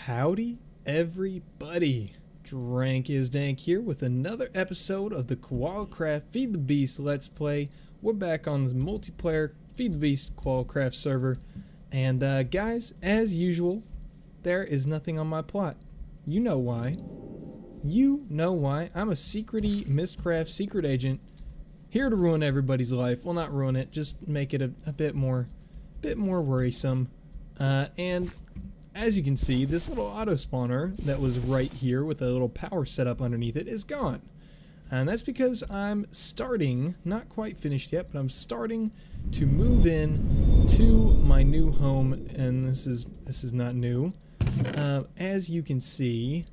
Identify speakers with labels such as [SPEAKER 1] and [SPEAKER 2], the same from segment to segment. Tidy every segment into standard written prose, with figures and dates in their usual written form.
[SPEAKER 1] Howdy everybody, DrankisDank here with another episode of the Koala Kraft Feed the Beast Let's Play. We're back on the multiplayer Feed the Beast Koala Kraft server, and guys, as usual, there is nothing on my plot. You know why. I'm a secret-y Mystcraft secret agent here to ruin everybody's life. Well, not ruin it, just make it a bit more worrisome. And as you can see, this little auto spawner that was right here with a little power setup underneath it is gone. And that's because I'm starting, not quite finished yet, but I'm starting to move in to my new home, and this is not new. As you can see,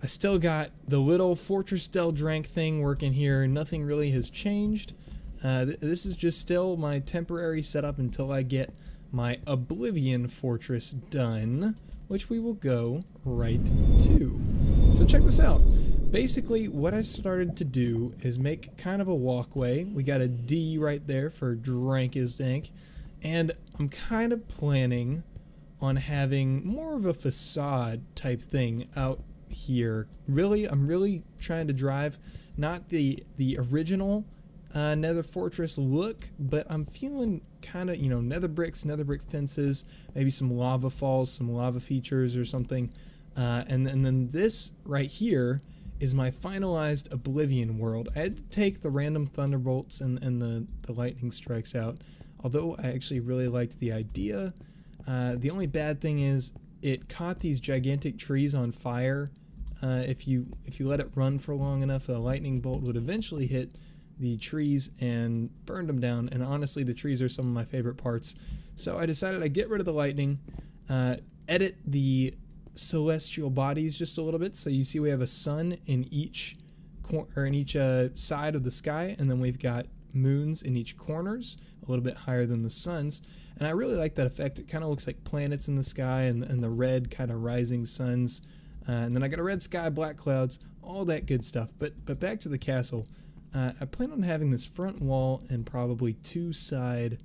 [SPEAKER 1] I still got the little Fortress Del Drank thing working here. Nothing really has changed. This is just still my temporary setup until I get my Oblivion Fortress done, which we will go right to. So check this out. Basically, what I started to do is make kind of a walkway. We got a D right there for DrankisDank, and I'm kind of planning on having more of a facade type thing out here. I'm really trying to drive not the original Nether Fortress look, but I'm feeling kind of, nether brick fences, maybe some lava falls, some lava features or something. And then this right here is my finalized Oblivion world. I had to take the random thunderbolts and the lightning strikes out, although I actually really liked the idea. The only bad thing is it caught these gigantic trees on fire. If you let it run for long enough, a lightning bolt would eventually hit the trees and burned them down, and honestly the trees are some of my favorite parts. So I decided I'd get rid of the lightning, edit the celestial bodies just a little bit, so you see we have a sun in each side of the sky, and then we've got moons in each corners, a little bit higher than the suns, and I really like that effect. It kind of looks like planets in the sky and the red kind of rising suns, and then I got a red sky, black clouds, all that good stuff. But back to the castle. I plan on having this front wall and probably two side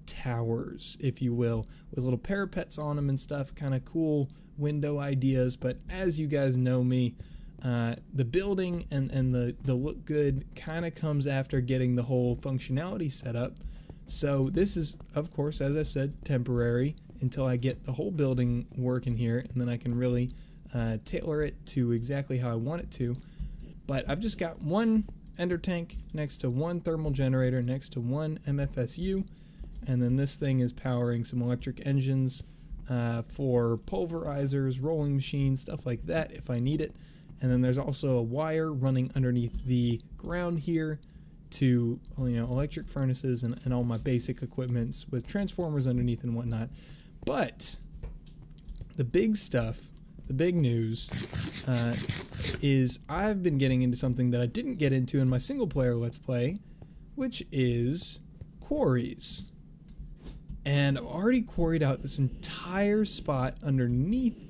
[SPEAKER 1] towers, if you will, with little parapets on them and stuff, kind of cool window ideas. But as you guys know me, the building and the look good kind of comes after getting the whole functionality set up. So this is, of course, as I said, temporary until I get the whole building working here, and then I can really tailor it to exactly how I want it to. But I've just got one ender tank next to one thermal generator next to one MFSU, and then this thing is powering some electric engines for pulverizers, rolling machines, stuff like that if I need it. And then there's also a wire running underneath the ground here to electric furnaces and all my basic equipments with transformers underneath and whatnot. But the big stuff, the big news, is I've been getting into something that I didn't get into in my single player Let's Play, which is quarries. And I've already quarried out this entire spot underneath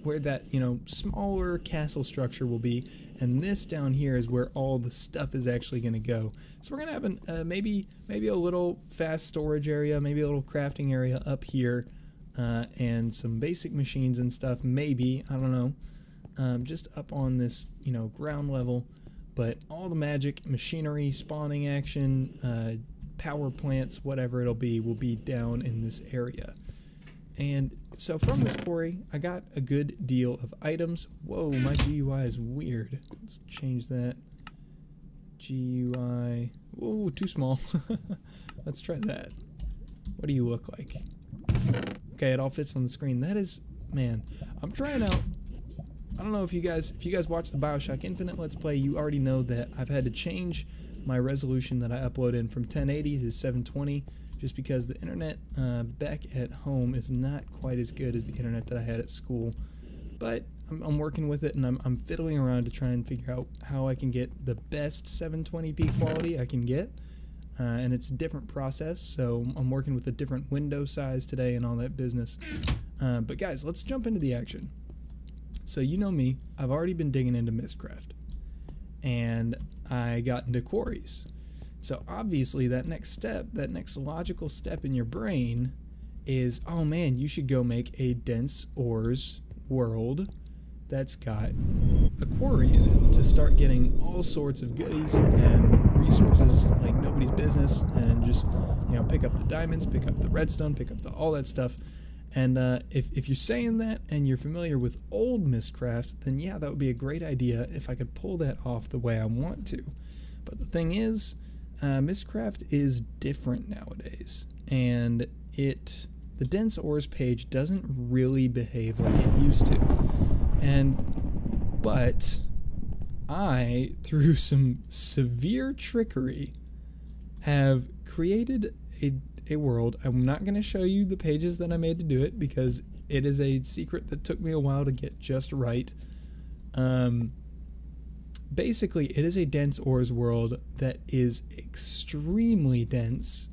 [SPEAKER 1] where that smaller castle structure will be, and this down here is where all the stuff is actually going to go. So we're going to have maybe a little fast storage area, maybe a little crafting area up here, and some basic machines and stuff, maybe, I don't know, just up on this, ground level. But all the magic, machinery, spawning action, power plants, whatever it'll be, will be down in this area. And so from this quarry, I got a good deal of items. Whoa, my GUI is weird. Let's change that. GUI, whoa, too small. Let's try that. What do you look like? Okay, it all fits on the screen. That is, man, I'm trying out. I don't know if you guys watch the BioShock Infinite Let's Play, you already know that I've had to change my resolution that I upload in from 1080 to 720 just because the internet back at home is not quite as good as the internet that I had at school. But I'm working with it, and I'm fiddling around to try and figure out how I can get the best 720p quality I can get. And it's a different process, so I'm working with a different window size today and all that business. But guys, let's jump into the action. So you know me, I've already been digging into Mystcraft, and I got into quarries. So obviously that next logical step in your brain is, oh man, you should go make a dense ores world that's got a quarry in it to start getting all sorts of goodies and resources like nobody's business, and just, you know, pick up the diamonds, pick up the redstone, pick up all that stuff. And if you're saying that and you're familiar with old Mystcraft, then yeah, that would be a great idea if I could pull that off the way I want to. But the thing is, Mystcraft is different nowadays, and the dense ores page doesn't really behave like it used to. But I, through some severe trickery, have created a world. I'm not going to show you the pages that I made to do it because it is a secret that took me a while to get just right. Basically, it is a dense ores world that is extremely dense,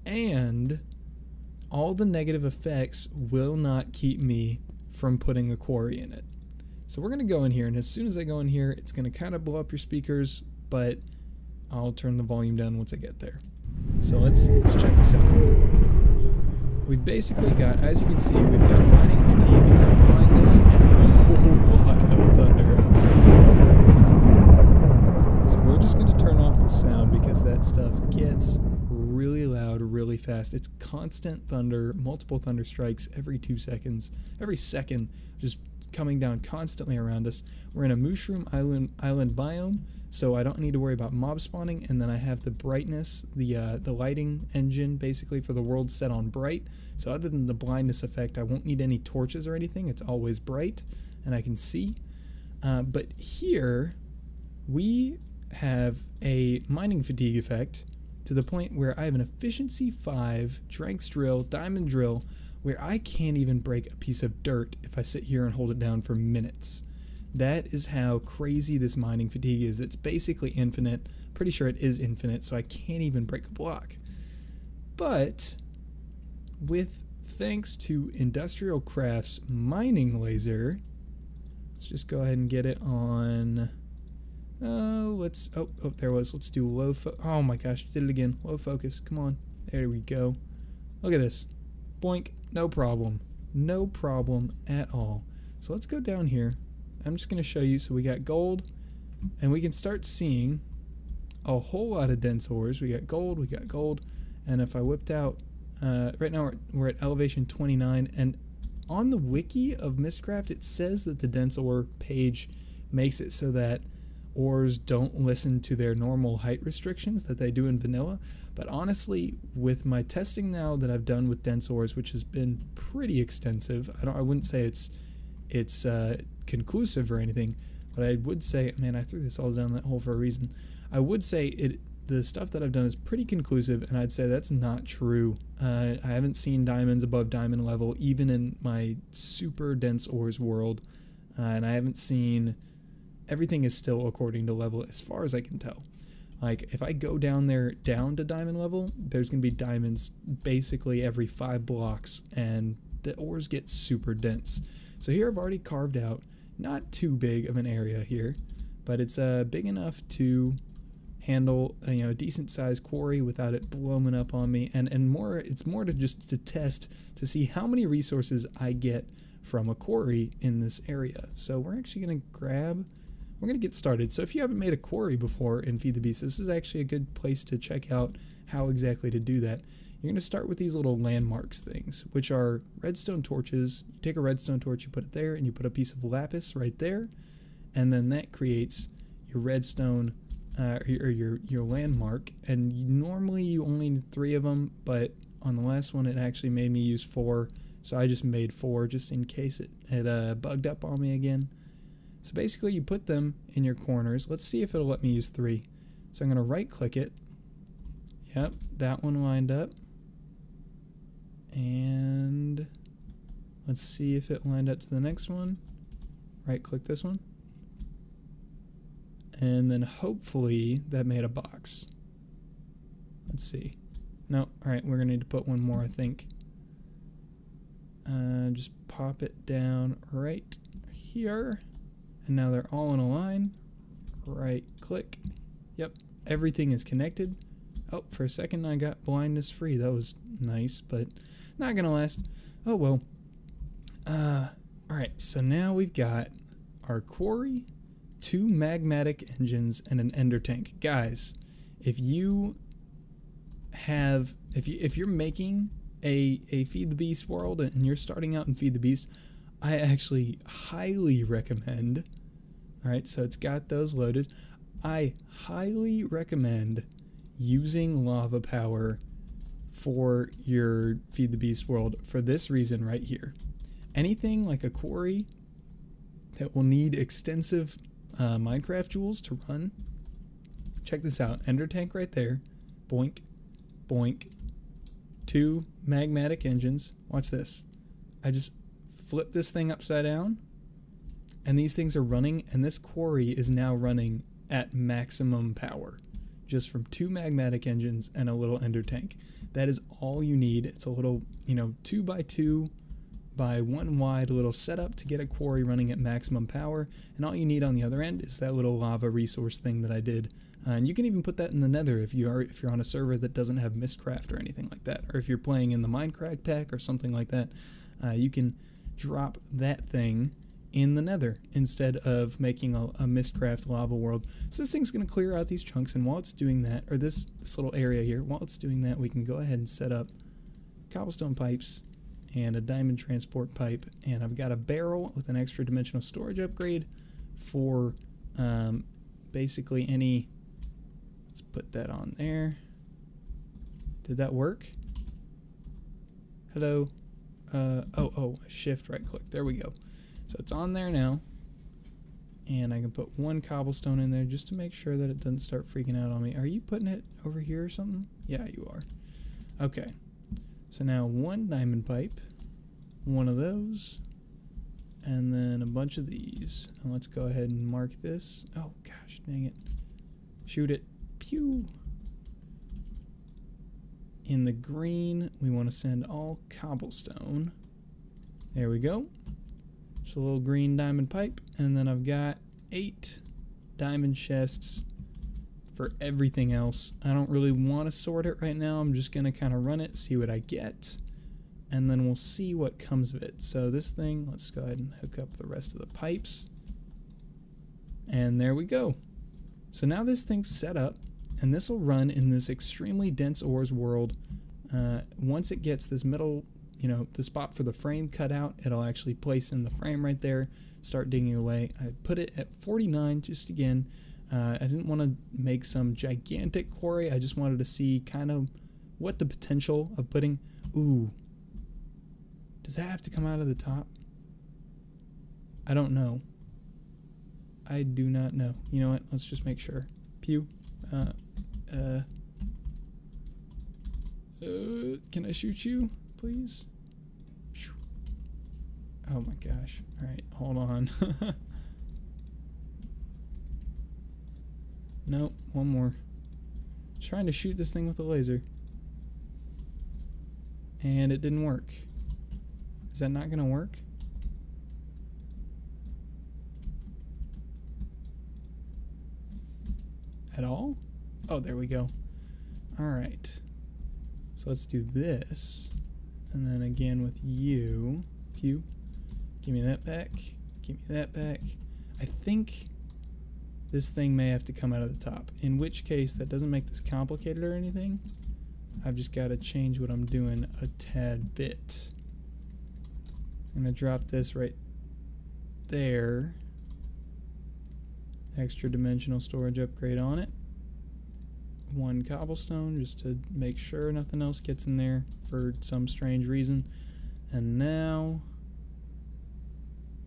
[SPEAKER 1] and all the negative effects will not keep me from putting a quarry in it. So we're going to go in here, and as soon as I go in here, it's going to kind of blow up your speakers, but I'll turn the volume down once I get there. So let's check this out. We've basically got, as you can see, we've got mining fatigue and blindness and a whole lot of thunder outside. So we're just going to turn off the sound because that stuff gets really loud really fast. It's constant thunder, multiple thunder strikes every 2 seconds, every second, just coming down constantly around us. We're in a mushroom island biome, so I don't need to worry about mob spawning. And then I have the brightness, the lighting engine basically for the world set on bright. So other than the blindness effect, I won't need any torches or anything. It's always bright and I can see. But here we have a mining fatigue effect to the point where I have an efficiency 5 Drank's drill, diamond drill, where I can't even break a piece of dirt if I sit here and hold it down for minutes. That is how crazy this mining fatigue is. It's basically infinite. Pretty sure it is infinite, so I can't even break a block. But with thanks to Industrial Craft's mining laser, let's just go ahead and get it on. There it was. Let's do low oh my gosh, did it again. Low focus. Come on. There we go. Look at this. Boink. No problem. No problem at all. So let's go down here. I'm just going to show you. So we got gold, and we can start seeing a whole lot of dense ores. We got gold, and if I whipped out, right now we're at elevation 29, and on the wiki of Mystcraft it says that the dense ore page makes it so that ores don't listen to their normal height restrictions that they do in vanilla. But honestly, with my testing now that I've done with dense ores, which has been pretty extensive, I wouldn't say it's conclusive or anything, but I would say, man, I threw this all down that hole for a reason. I would say the stuff that I've done is pretty conclusive, and I'd say that's not true. I haven't seen diamonds above diamond level even in my super dense ores world, and I haven't seen. Everything is still according to level as far as I can tell. Like, if I go down to diamond level, there's going to be diamonds basically every 5 blocks, and the ores get super dense. So here I've already carved out not too big of an area here, but it's big enough to handle a decent sized quarry without it blowing up on me, and more. It's more to just to test to see how many resources I get from a quarry in this area. So we're actually going to get started. So if you haven't made a quarry before in Feed the Beast, this is actually a good place to check out how exactly to do that. You're going to start with these little landmarks things, which are redstone torches. You take a redstone torch, you put it there, and you put a piece of lapis right there, and then that creates your redstone, or your landmark. And normally you only need 3 of them, but on the last one it actually made me use 4, so I just made 4 just in case it bugged up on me again. So basically you put them in your corners. Let's see if it'll let me use 3. So I'm going to right click it. Yep, that one lined up. And let's see if it lined up to the next one. Right click this one. And then hopefully that made a box. Let's see. No, alright, we're going to need to put one more, I think. Just pop it down right here. And now they're all in a line. Right click. Yep, everything is connected. Oh, for a second I got blindness free. That was nice, but Not gonna last. Oh well. Alright, so now we've got our quarry, 2 magmatic engines, and an ender tank. Guys, if you're making a Feed the Beast world and you're starting out in Feed the Beast, I actually highly recommend, alright, so it's got those loaded, I highly recommend using lava power for your Feed the Beast world for this reason right here. Anything like a quarry that will need extensive Minecraft jewels to run, check this out, ender tank right there, boink, boink, 2 magmatic engines, watch this, I just flip this thing upside down and these things are running, and this quarry is now running at maximum power just from 2 magmatic engines and a little ender tank. That is all you need. It's a little, 2x2 by 1 wide little setup to get a quarry running at maximum power, and all you need on the other end is that little lava resource thing that I did. And you can even put that in the nether if you're on a server that doesn't have Mystcraft or anything like that, or if you're playing in the Minecraft pack or something like that, you can drop that thing in the nether instead of making a Mystcraft lava world. So this thing's going to clear out these chunks, and while it's doing that, or this little area here, while it's doing that, we can go ahead and set up cobblestone pipes and a diamond transport pipe, and I've got a barrel with an extra dimensional storage upgrade for basically any. Let's put that on there. Did that work? Hello? Shift right click. There we go. So it's on there now, and I can put 1 cobblestone in there just to make sure that it doesn't start freaking out on me. Are you putting it over here or something? Yeah, you are. Okay. So now 1 diamond pipe, 1 of those, and then a bunch of these. And let's go ahead and mark this. Oh gosh, dang it. Shoot it. Pew! In the green, we want to send all cobblestone. There we go. Just a little green diamond pipe, and then I've got 8 diamond chests for everything else. I don't really want to sort it right now. I'm just going to kind of run it, see what I get, and then we'll see what comes of it. So this thing, let's go ahead and hook up the rest of the pipes. And there we go. So now this thing's set up, and this will run in this extremely dense ores world. Once it gets this middle, the spot for the frame cut out, it'll actually place in the frame right there, start digging away. I put it at 49 just again. I didn't want to make some gigantic quarry. I just wanted to see kind of what the potential of putting. Ooh. Does that have to come out of the top? I don't know. I do not know. You know what? Let's just make sure. Pew. Can I shoot you, please? Oh my gosh. Alright, hold on. Nope, one more. Trying to shoot this thing with a laser. And it didn't work. Is that not gonna work? At all? Oh, there we go. Alright. So let's do this. And then again with you. Pew. Give me that back. Give me that back. I think this thing may have to come out of the top. In which case, that doesn't make this complicated or anything. I've just got to change what I'm doing a tad bit. I'm going to drop this right there. Extra dimensional storage upgrade on it. 1 cobblestone just to make sure nothing else gets in there for some strange reason. And now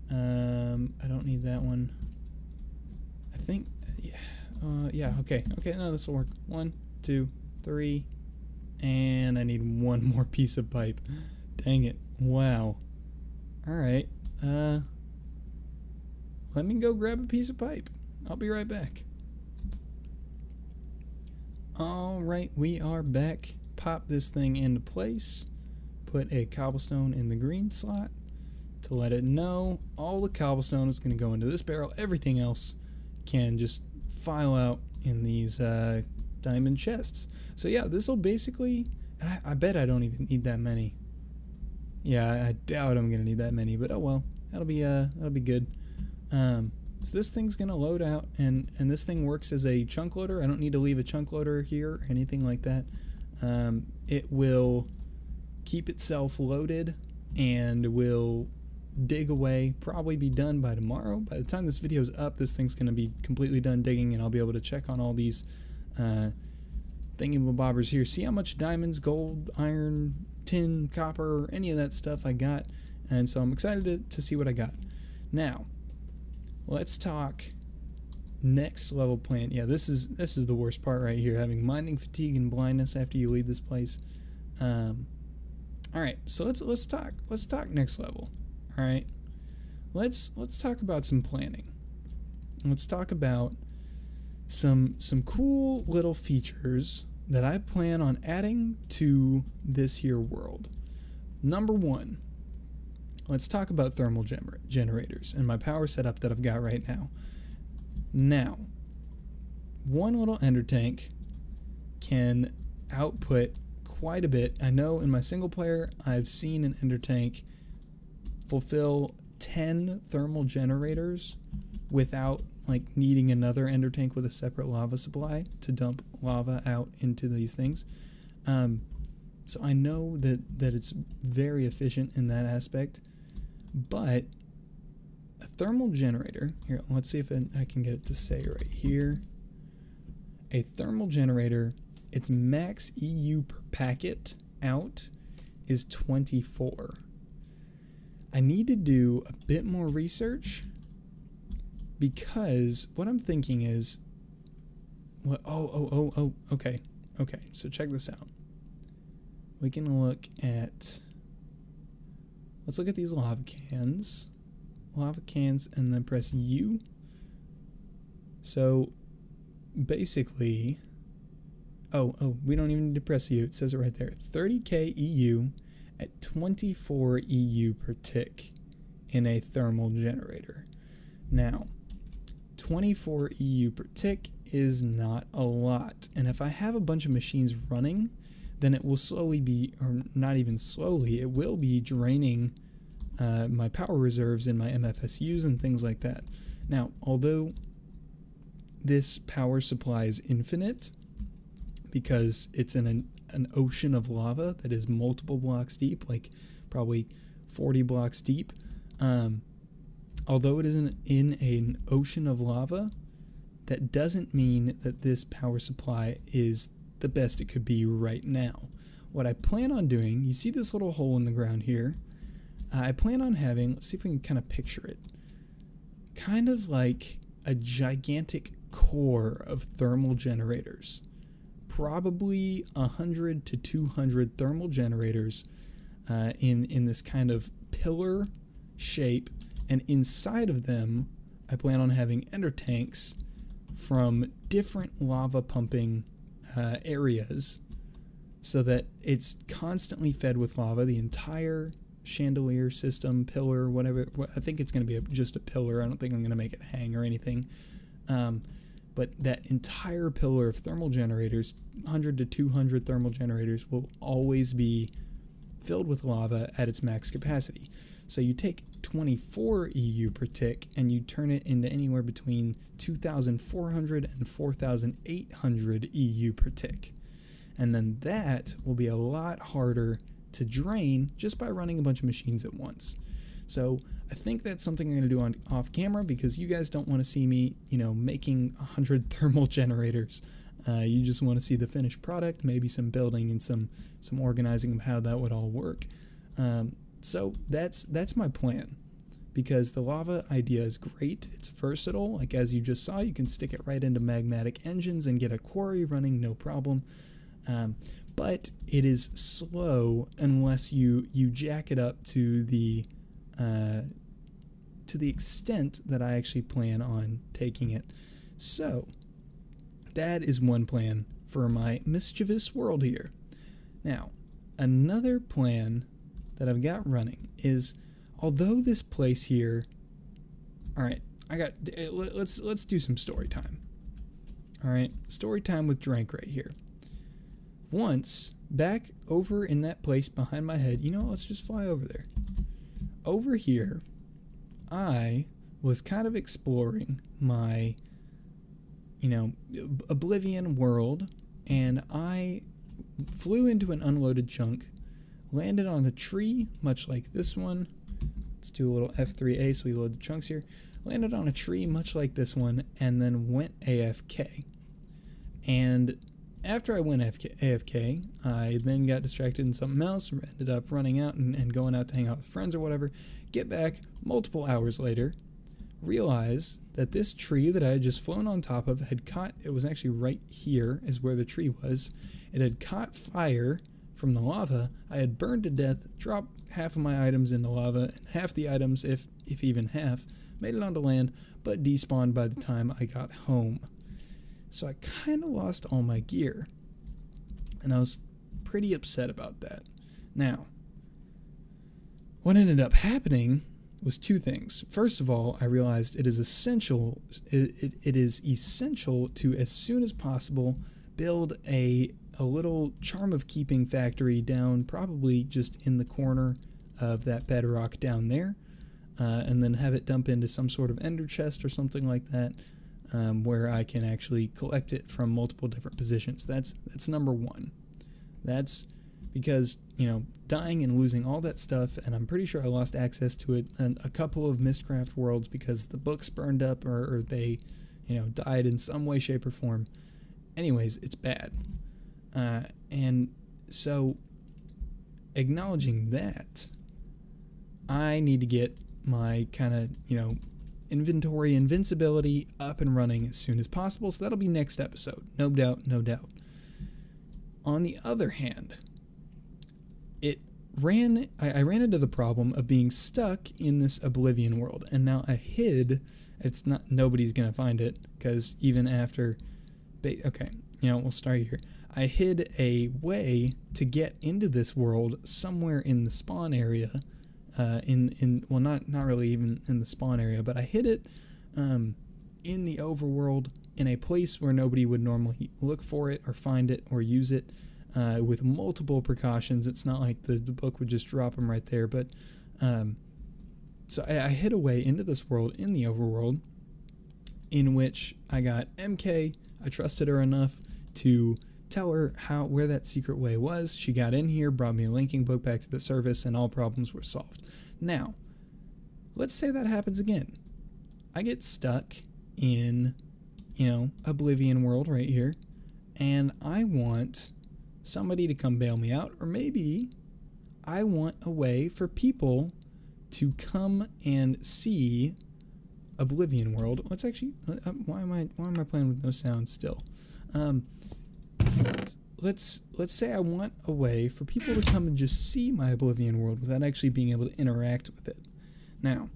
[SPEAKER 1] I don't need that one. I think yeah, okay, no, this will work. 1, 2, 3, and I need 1 more piece of pipe. Dang it. Wow. Alright, let me go grab a piece of pipe. I'll be right back. Alright, we are back. Pop this thing into place. Put a cobblestone in the green slot to let it know all the cobblestone is going to go into this barrel. Everything else can just file out in these diamond chests. So yeah, this will basically, I bet I don't even need that many. Yeah, I doubt I'm gonna need that many, but oh well, that'll be good. So this thing's gonna load out, and this thing works as a chunk loader. I don't need to leave a chunk loader here or anything like that. It will keep itself loaded and will dig away, probably be done by tomorrow. By the time this video is up, this thing's gonna be completely done digging, and I'll be able to check on all these thingamabobbers here. See how much diamonds, gold, iron, tin, copper, any of that stuff I got. And so I'm excited to see what I got. Now, let's talk next level plan. Yeah, this is the worst part right here, having mining fatigue and blindness after you leave this place. All right, so let's talk next level. All right, let's talk about some planning. Let's talk about some cool little features that I plan on adding to this here world. Number one, let's talk about thermal generators and my power setup that I've got right now. Now, one little ender tank can output quite a bit. I know in my single player, I've seen an ender tank fulfill 10 thermal generators without like needing another ender tank with a separate lava supply to dump lava out into these things. So I know that it's very efficient in that aspect, but a thermal generator, here, let's see if I can get it to say right here. A thermal generator, its max EU per packet out is 24. I need to do a bit more research, because what I'm thinking is, okay, so check this out. We can look at, let's look at these lava cans, and then press U. So basically, we don't even need to press U, it says it right there, 30k EU at 24 EU per tick in a thermal generator. Now, 24 EU per tick is not a lot, and if I have a bunch of machines running, then it will slowly be, or not even slowly, it will be draining my power reserves in my MFSUs and things like that. Now, although this power supply is infinite, because it's in an ocean of lava that is multiple blocks deep, like probably 40 blocks deep, although it isn't in an ocean of lava, that doesn't mean that this power supply is the best it could be right now. What I plan on doing, you see this little hole in the ground here, I plan on having, let's see if we can kind of picture it, kind of like a gigantic core of thermal generators, probably 100 to 200 thermal generators in this kind of pillar shape, and inside of them I plan on having ender tanks from different lava pumping areas, so that it's constantly fed with lava. The entire chandelier system, pillar, whatever, I think it's going to be just a pillar. I don't think I'm going to make it hang or anything. But that entire pillar of thermal generators, 100 to 200 thermal generators, will always be filled with lava at its max capacity. So you take 24 EU per tick and you turn it into anywhere between 2,400 and 4,800 EU per tick. And then that will be a lot harder to drain just by running a bunch of machines at once. So I think that's something I'm going to do off camera, because you guys don't want to see me, making 100 thermal generators. You just want to see the finished product, maybe some building and some organizing of how that would all work. So that's my plan, because the lava idea is great. It's versatile. Like as you just saw, you can stick it right into magmatic engines and get a quarry running, no problem. But it is slow unless you jack it up to the extent that I actually plan on taking it. So that is one plan for my mischievous world here. Now, another plan that I've got running is, although this place here, all right, let's do some story time. All right, story time with Drank right here. Once back over in that place behind my head, you know, let's just fly over there. Over here, I was kind of exploring my, you know, Oblivion world, and I flew into an unloaded chunk, landed on a tree, much like this one. Let's do a little F3A so we load the chunks here. Landed on a tree, much like this one, and then went AFK. And after I went AFK, I then got distracted in something else, ended up running out and going out to hang out with friends or whatever. Get back multiple hours later, realize that this tree that I had just flown on top of had caught, it was actually right here is where the tree was. It had caught fire from the lava. I had burned to death, dropped half of my items into lava, and half the items, if even half, made it onto land, but despawned by the time I got home. So I kind of lost all my gear, and I was pretty upset about that. Now, what ended up happening was two things. First of all, I realized it is essential. It is essential to, as soon as possible, build a little charm of keeping factory down, probably just in the corner of that bedrock down there, and then have it dump into some sort of ender chest or something like that. Where I can actually collect it from multiple different positions. That's number one. That's because, you know, dying and losing all that stuff, and I'm pretty sure I lost access to it in a couple of Mystcraft worlds because the books burned up or they, you know, died in some way, shape, or form. Anyways, it's bad. And so, acknowledging that, I need to get my kind of, you know, inventory invincibility up and running as soon as possible, so that'll be next episode, no doubt. On the other hand, I ran into the problem of being stuck in this Oblivion world, and now I hid. It's not, nobody's gonna find it, because even after, okay, you know, we'll start here. I hid a way to get into this world somewhere in the spawn area. Well, not really even in the spawn area, but I hid it in the overworld in a place where nobody would normally look for it or find it or use it, with multiple precautions. It's not like the book would just drop them right there, but so I hid a way into this world in the overworld, in which I got MK. I trusted her enough to tell her where that secret way was. She got in here, brought me a linking book back to the service, and all problems were solved. Now, let's say that happens again. I get stuck in, you know, Oblivion world right here, and I want somebody to come bail me out, or maybe I want a way for people to come and see Oblivion world. Let's actually, why am I playing with no sound still? Let's say I want a way for people to come and just see my Oblivion world without actually being able to interact with it. Now,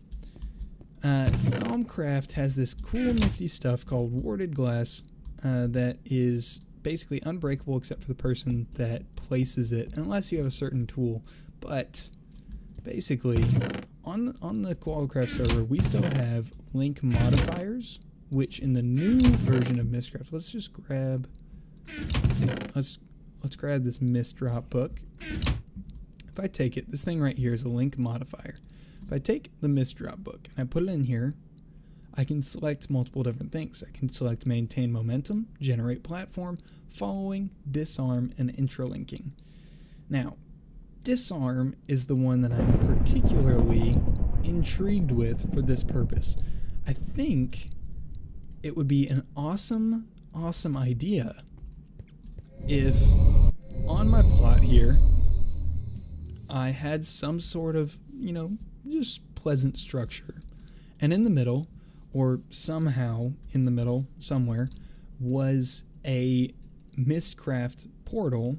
[SPEAKER 1] Mystcraft has this cool nifty stuff called warded glass that is basically unbreakable except for the person that places it, unless you have a certain tool. But basically, on the Koala Kraft server, we still have link modifiers, which in the new version of Mystcraft, let's just grab. Let's see. Let's grab this Mystcraft book. If I take it, this thing right here is a link modifier. If I take the Mystcraft book and I put it in here, I can select multiple different things. I can select maintain momentum, generate platform, following, disarm, and intralinking. Now, disarm is the one that I'm particularly intrigued with for this purpose. I think it would be an awesome idea if on my plot here I had some sort of, you know, just pleasant structure, and in the middle, or somehow in the middle somewhere, was a Mystcraft portal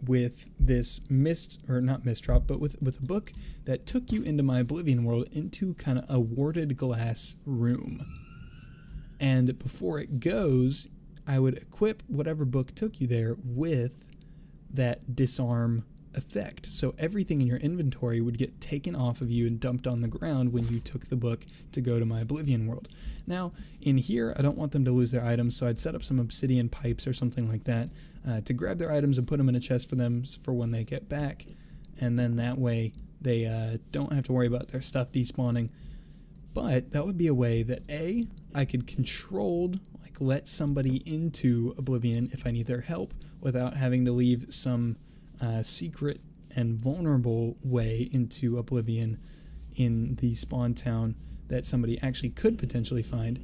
[SPEAKER 1] with this not Mystcraft, but with a book that took you into my Oblivion world into kind of a warded glass room. And before it goes, I would equip whatever book took you there with that disarm effect. So everything in your inventory would get taken off of you and dumped on the ground when you took the book to go to my Oblivion world. Now, in here, I don't want them to lose their items, so I'd set up some obsidian pipes or something like that to grab their items and put them in a chest for them for when they get back. And then that way, they don't have to worry about their stuff despawning. But that would be a way that A, I could controlled, like let somebody into Oblivion if I need their help without having to leave some secret and vulnerable way into Oblivion in the spawn town that somebody actually could potentially find.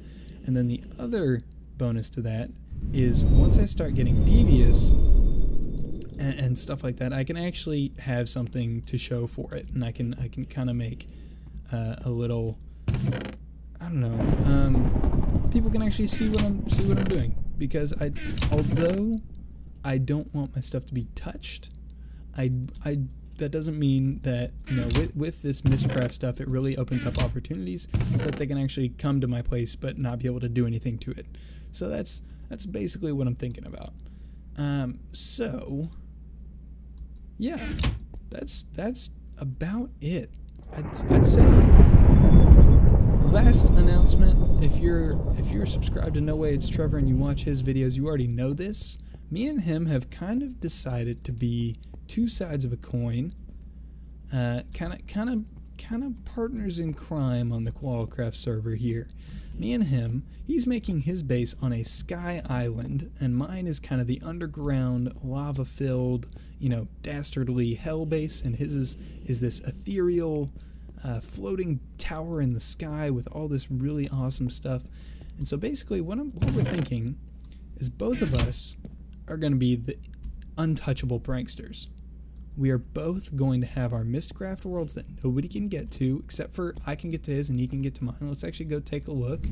[SPEAKER 1] And then the other bonus to that is once I start getting devious and stuff like that, I can actually have something to show for it, and I can kind of make a little, I don't know, people can actually see what I'm doing, because although I don't want my stuff to be touched, that doesn't mean that, you know, with this Mystcraft stuff, it really opens up opportunities so that they can actually come to my place but not be able to do anything to it. So that's basically what I'm thinking about. So yeah, that's about it. I'd say last announcement, if you're subscribed to No Way It's Trevor and you watch his videos, you already know this. Me and him have kind of decided to be two sides of a coin, kind of partners in crime on the Koala Kraft server here. Me and him, he's making his base on a sky island, and mine is kind of the underground, lava-filled, you know, dastardly hell base, and his is this ethereal, floating tower in the sky with all this really awesome stuff. And so basically what we're thinking is both of us are going to be the untouchable pranksters. We are both going to have our Mystcraft worlds that nobody can get to, except for I can get to his and he can get to mine. Let's actually go take a look.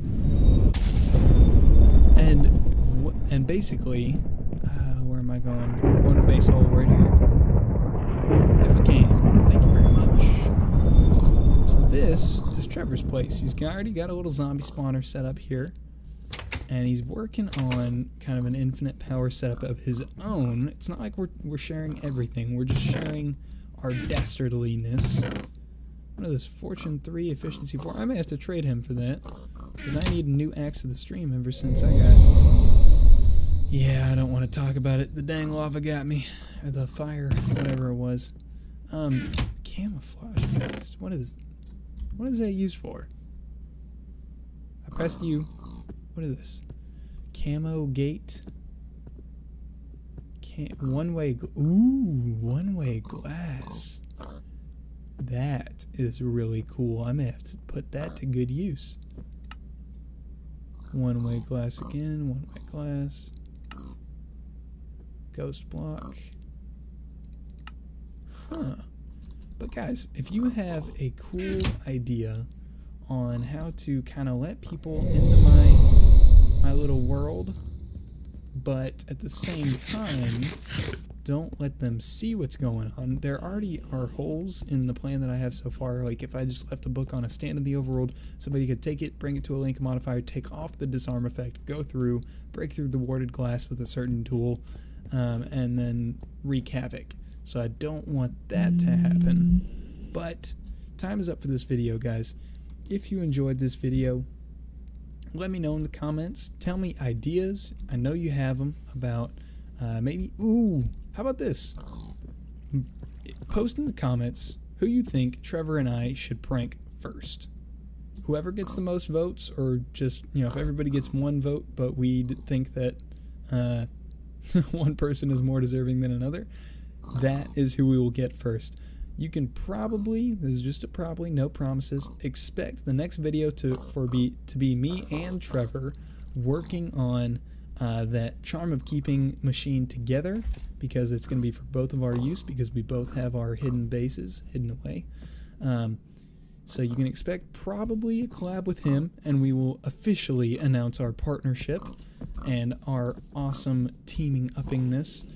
[SPEAKER 1] And basically, where am I going? I'm going to base hole right here. If I can. Thank you very much. So this is Trevor's place. He's already got a little zombie spawner set up here. And he's working on kind of an infinite power setup of his own. It's not like we're sharing everything. We're just sharing our dastardliness. What is this? Fortune 3, efficiency 4. I may have to trade him for that, because I need a new axe of the stream ever since I got... Yeah, I don't want to talk about it. The dang lava got me. Or the fire, whatever it was. Camouflage paste. What is that used for? I pressed U. What is this? Camo gate. One-way glass. That is really cool. I may have to put that to good use. One-way glass again. One-way glass. Ghost block. Huh. But guys, if you have a cool idea on how to kind of let people into my little world, but at the same time don't let them see what's going on. There already are holes in the plan that I have so far. Like if I just left a book on a stand in the overworld, somebody could take it, bring it to a link modifier, take off the disarm effect, go through, break through the warded glass with a certain tool, and then wreak havoc. So I don't want that to happen. But time is up for this video, guys. If you enjoyed this video, let me know in the comments. Tell me ideas. I know you have them about maybe... Ooh, how about this? Post in the comments who you think Trevor and I should prank first. Whoever gets the most votes, or just, you know, if everybody gets one vote, but we think that one person is more deserving than another, that is who we will get first. You can probably, this is just a probably, no promises, expect the next video to be me and Trevor working on that Charm of Keeping machine together, because it's going to be for both of our use, because we both have our hidden bases hidden away. So you can expect probably a collab with him, and we will officially announce our partnership and our awesome teaming uppingness.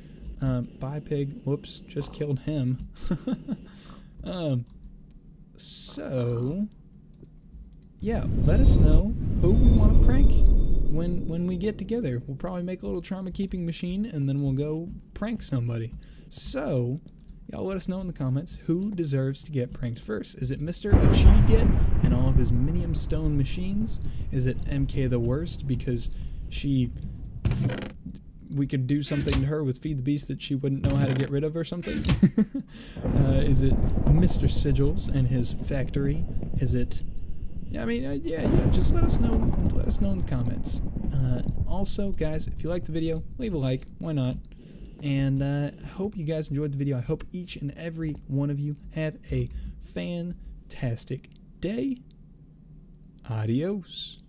[SPEAKER 1] Bye, pig. Whoops, just killed him. So yeah, let us know who we want to prank when we get together. We'll probably make a little trauma keeping machine, and then we'll go prank somebody. So y'all let us know in the comments who deserves to get pranked first. Is it Mr. Achidi Get and all of his minium stone machines? Is it MK the Worst because we could do something to her with Feed the Beast that she wouldn't know how to get rid of or something? Is it Mr. Sigils and his factory? Is it... yeah, just let us know. Let us know in the comments. Also, guys, if you liked the video, leave a like. Why not? And I hope you guys enjoyed the video. I hope each and every one of you have a fantastic day. Adios.